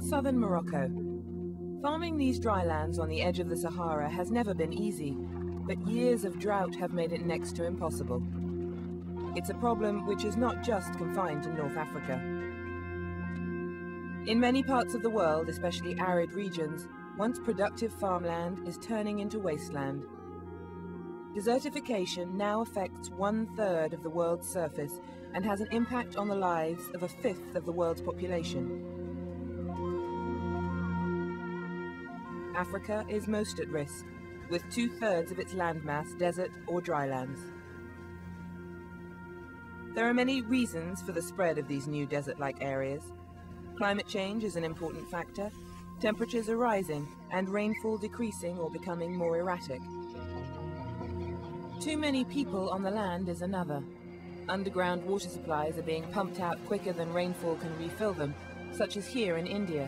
southern Morocco. Farming these drylands on the edge of the Sahara has never been easy, but years of drought have made it next to impossible. It's a problem which is not just confined to North Africa. In many parts of the world, especially arid regions, once productive farmland is turning into wasteland. Desertification now affects 1/3 of the world's surface and has an impact on the lives of 1/5 of the world's population. Africa is most at risk, with 2/3 of its landmass desert or drylands. There are many reasons for the spread of these new desert-like areas. Climate change is an important factor. Temperatures are rising and rainfall decreasing or becoming more erratic. Too many people on the land is another. Underground water supplies are being pumped out quicker than rainfall can refill them, such as here in India.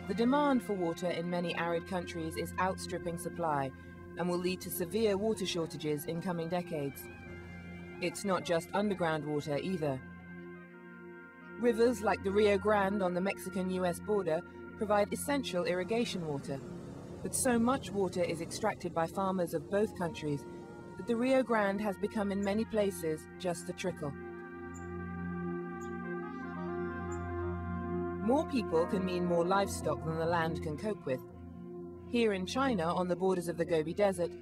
The demand for water in many arid countries is outstripping supply and will lead to severe water shortages in coming decades. It's not just underground water either. Rivers like the Rio Grande on the Mexican-US border provide essential irrigation water, but so much water is extracted by farmers of both countries that the Rio Grande has become in many places just a trickle. More people can mean more livestock than the land can cope with. Here in China, on the borders of the Gobi Desert,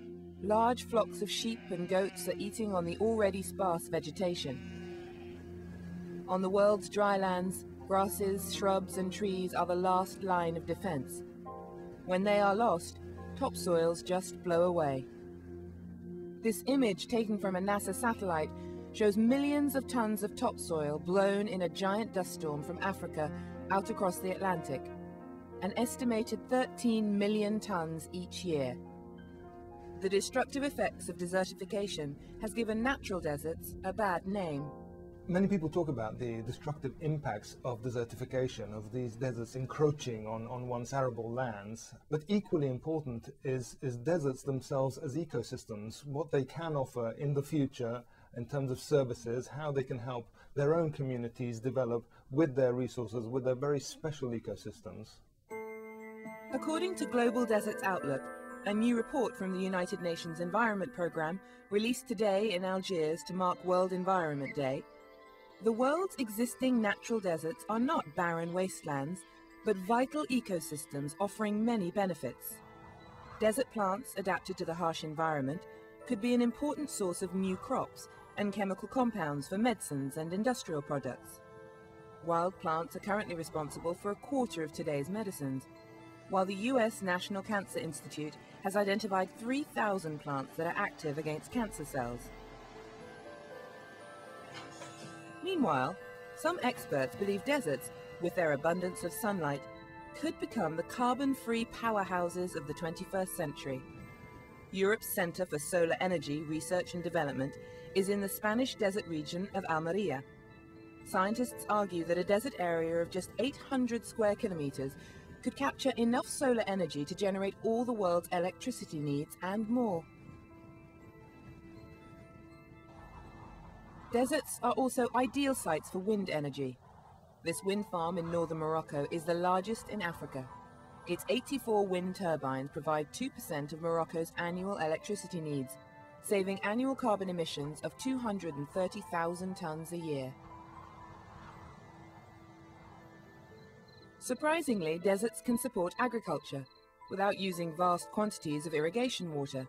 large flocks of sheep and goats are eating on the already sparse vegetation. On the world's drylands, grasses, shrubs and trees are the last line of defense. When they are lost, topsoils just blow away. This image taken from a NASA satellite shows millions of tons of topsoil blown in a giant dust storm from Africa out across the Atlantic, an estimated 13 million tons each year. The destructive effects of desertification has given natural deserts a bad name. Many people talk about the destructive impacts of desertification, of these deserts encroaching on one's arable lands. But equally important is deserts themselves as ecosystems, what they can offer in the future in terms of services, how they can help their own communities develop with their resources, with their very special ecosystems. According to Global Deserts Outlook, a new report from the United Nations Environment Programme, released today in Algiers to mark World Environment Day, the world's existing natural deserts are not barren wastelands, but vital ecosystems offering many benefits. Desert plants adapted to the harsh environment could be an important source of new crops and chemical compounds for medicines and industrial products. Wild plants are currently responsible for 1/4 of today's medicines, while the US National Cancer Institute has identified 3,000 plants that are active against cancer cells. Meanwhile, some experts believe deserts, with their abundance of sunlight, could become the carbon-free powerhouses of the 21st century. Europe's Centre for Solar Energy Research and Development is in the Spanish desert region of Almería. Scientists argue that a desert area of just 800 square kilometers could capture enough solar energy to generate all the world's electricity needs and more. Deserts are also ideal sites for wind energy. This wind farm in northern Morocco is the largest in Africa. Its 84 wind turbines provide 2% of Morocco's annual electricity needs, saving annual carbon emissions of 230,000 tons a year. Surprisingly, deserts can support agriculture without using vast quantities of irrigation water.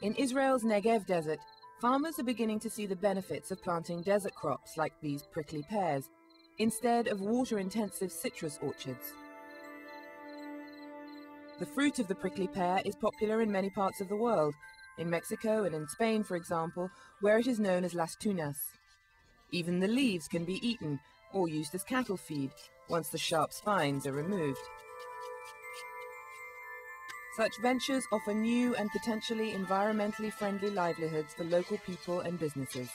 In Israel's Negev desert, farmers are beginning to see the benefits of planting desert crops like these prickly pears, instead of water-intensive citrus orchards. The fruit of the prickly pear is popular in many parts of the world, in Mexico and in Spain, for example, where it is known as las tunas. Even the leaves can be eaten or used as cattle feed once the sharp spines are removed. Such ventures offer new and potentially environmentally friendly livelihoods for local people and businesses.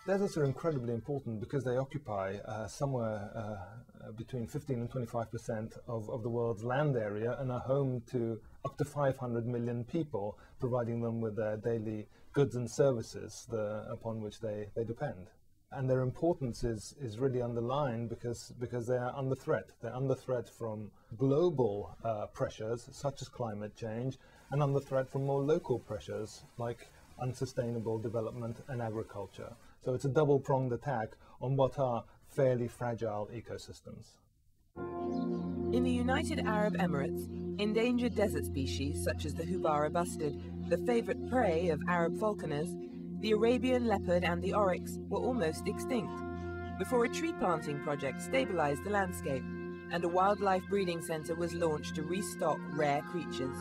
Deserts are incredibly important because they occupy somewhere between 15 and 25% of the world's land area and are home to up to 500 million people, providing them with their daily goods and services upon which they depend. And their importance is really underlined because they are under threat. They're under threat from global pressures, such as climate change, and under threat from more local pressures, like unsustainable development and agriculture. So it's a double-pronged attack on what are fairly fragile ecosystems. In the United Arab Emirates, endangered desert species such as the Houbara bustard, the favorite prey of Arab falconers, the Arabian leopard and the oryx were almost extinct, before a tree planting project stabilized the landscape and a wildlife breeding center was launched to restock rare creatures.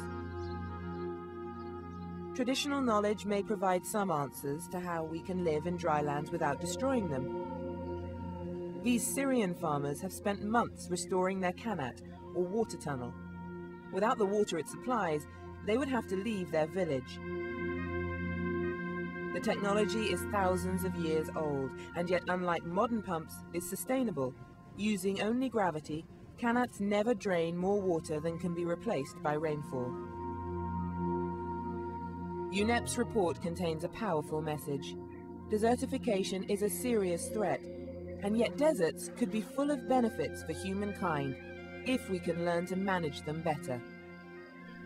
Traditional knowledge may provide some answers to how we can live in drylands without destroying them. These Syrian farmers have spent months restoring their kanat, or water tunnel. Without the water it supplies, they would have to leave their village. The technology is thousands of years old, and yet unlike modern pumps, is sustainable. Using only gravity, kanats never drain more water than can be replaced by rainfall. UNEP's report contains a powerful message. Desertification is a serious threat, and yet deserts could be full of benefits for humankind if we can learn to manage them better.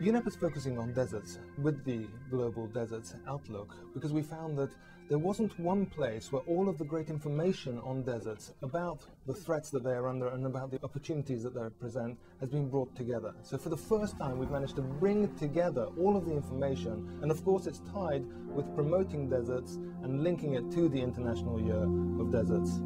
UNEP is focusing on deserts with the Global Deserts Outlook because we found that there wasn't one place where all of the great information on deserts about the threats that they are under and about the opportunities that they present has been brought together. So for the first time we've managed to bring together all of the information, and of course it's tied with promoting deserts and linking it to the International Year of Deserts.